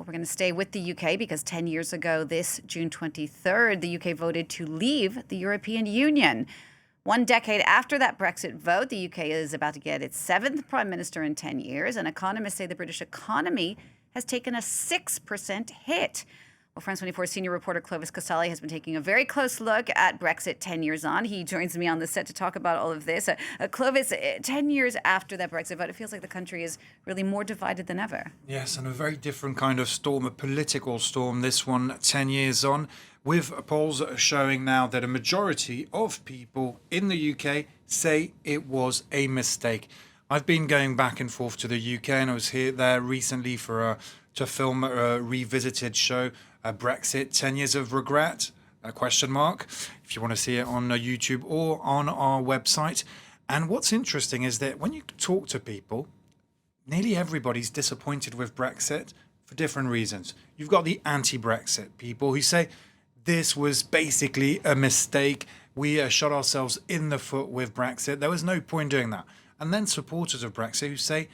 We're going to stay with the UK because 10 years ago, this June 23rd, the UK voted to leave the European Union. 1 decade after that Brexit vote, the UK is about to get its 7th Prime Minister in 10 years, and economists say the British economy has taken a 6% hit. Well, France 24 senior reporter Clovis Casali has been taking a very close look at Brexit 10 years on. He joins me on the set to talk about all of this. Clovis, 10 years after that Brexit vote, it feels like the country is really more divided than ever. Yes, and a very different kind of storm, a political storm, this one 10 years on, with polls showing now that a majority of people in the UK say it was a mistake. I've been going back and forth to the UK, and I was there recently to film a revisited show, Brexit, 10 Years of Regret, question mark, if you want to see it on YouTube or on our website. And what's interesting is that when you talk to people, nearly everybody's disappointed with Brexit for different reasons. You've got the anti-Brexit people who say this was basically a mistake. We shot ourselves in the foot with Brexit. There was no point doing that. And then supporters of Brexit who say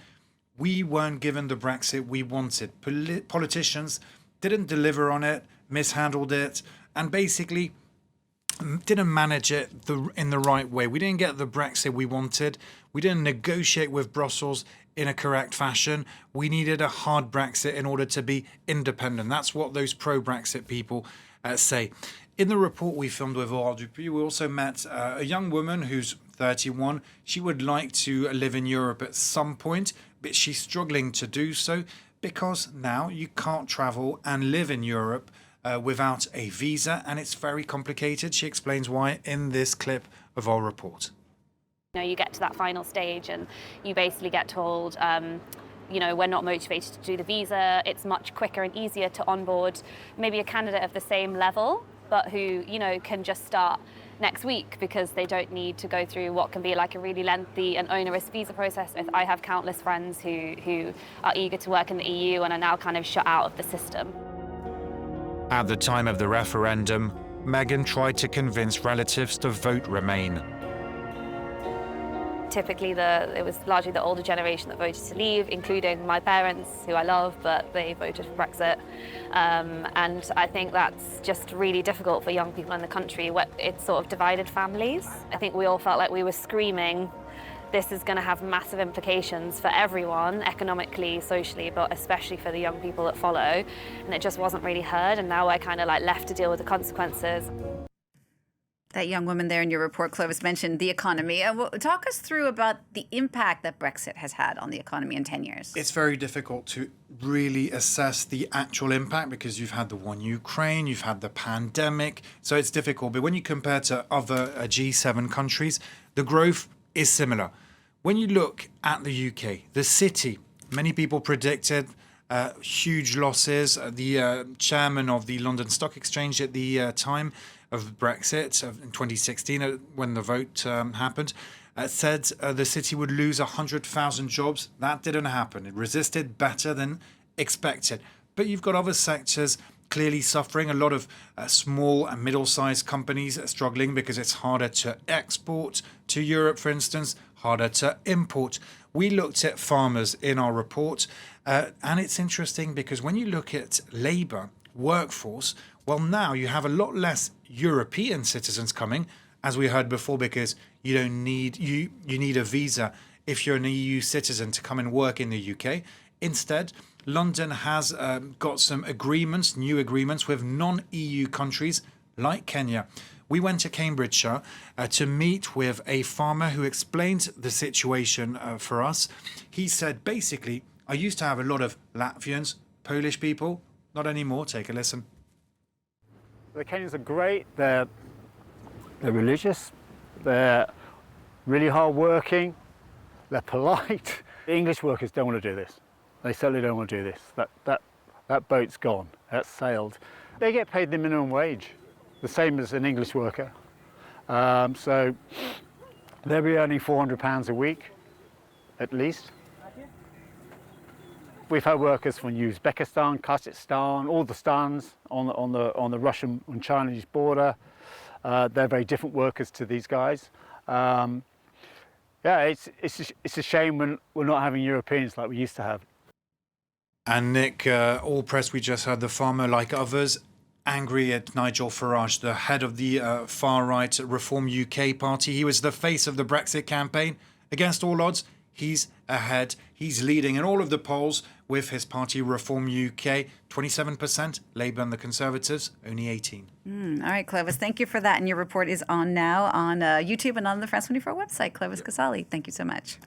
we weren't given the Brexit we wanted. Politicians didn't deliver on it, mishandled it, and basically didn't manage it in the right way. We didn't get the Brexit we wanted. We didn't negotiate with Brussels in a correct fashion. We needed a hard Brexit in order to be independent. That's what those pro-Brexit people say. In the report we filmed with Laurent Dupuis, we also met a young woman who's 31. She would like to live in Europe at some point, but she's struggling to do so because now you can't travel and live in Europe without a visa, and it's very complicated. She explains why in this clip of our report. You get to that final stage and you basically get told, we're not motivated to do the visa. It's much quicker and easier to onboard maybe a candidate of the same level, but who, can just start next week because they don't need to go through what can be like a really lengthy and onerous visa process. I have countless friends who are eager to work in the EU and are now kind of shut out of the system. At the time of the referendum, Meghan tried to convince relatives to vote Remain. Typically, it was largely the older generation that voted to leave, including my parents, who I love, but they voted for Brexit. And I think that's just really difficult for young people in the country. It's sort of divided families. I think we all felt like we were screaming, this is going to have massive implications for everyone, economically, socially, but especially for the young people that follow. And it just wasn't really heard, and now we're kind of like left to deal with the consequences. That young woman there in your report, Clovis, mentioned the economy. Talk us through about the impact that Brexit has had on the economy in 10 years. It's very difficult to really assess the actual impact because you've had the war in Ukraine, you've had the pandemic, so it's difficult. But when you compare to other G7 countries, the growth is similar. When you look at the UK, the city, many people predicted huge losses. The chairman of the London Stock Exchange at the time of Brexit in 2016, when the vote happened, said the city would lose 100,000 jobs. That didn't happen. It resisted better than expected. But you've got other sectors clearly suffering. A lot of small and middle-sized companies are struggling because it's harder to export to Europe, for instance, harder to import. We looked at farmers in our report, and it's interesting because when you look at labour, workforce, well, now you have a lot less European citizens coming, as we heard before, because you don't need you need a visa if you're an EU citizen to come and work in the UK. Instead, London has got some agreements, new agreements with non-EU countries like Kenya. We went to Cambridgeshire to meet with a farmer who explained the situation for us. He said, basically, I used to have a lot of Latvians, Polish people, not anymore. Take a listen. The Kenyans are great. They're religious. They're really hard-working. They're polite. The English workers don't want to do this. They certainly don't want to do this. That boat's gone. That's sailed. They get paid the minimum wage, the same as an English worker. So they'll be earning £400 a week, at least. We've had workers from Uzbekistan, Kazakhstan, all the stans on the Russian and Chinese border. They're very different workers to these guys. It's a shame when we're not having Europeans like we used to have. And Nick, all press, we just heard the farmer, like others, angry at Nigel Farage, the head of the far-right Reform UK party. He was the face of the Brexit campaign. Against all odds, he's ahead. He's leading in all of the polls with his party Reform UK, 27%, Labour and the Conservatives, only 18%. All right, Clovis, thank you for that. And your report is on now on YouTube and on the France 24 website. Clovis Casali, thank you so much.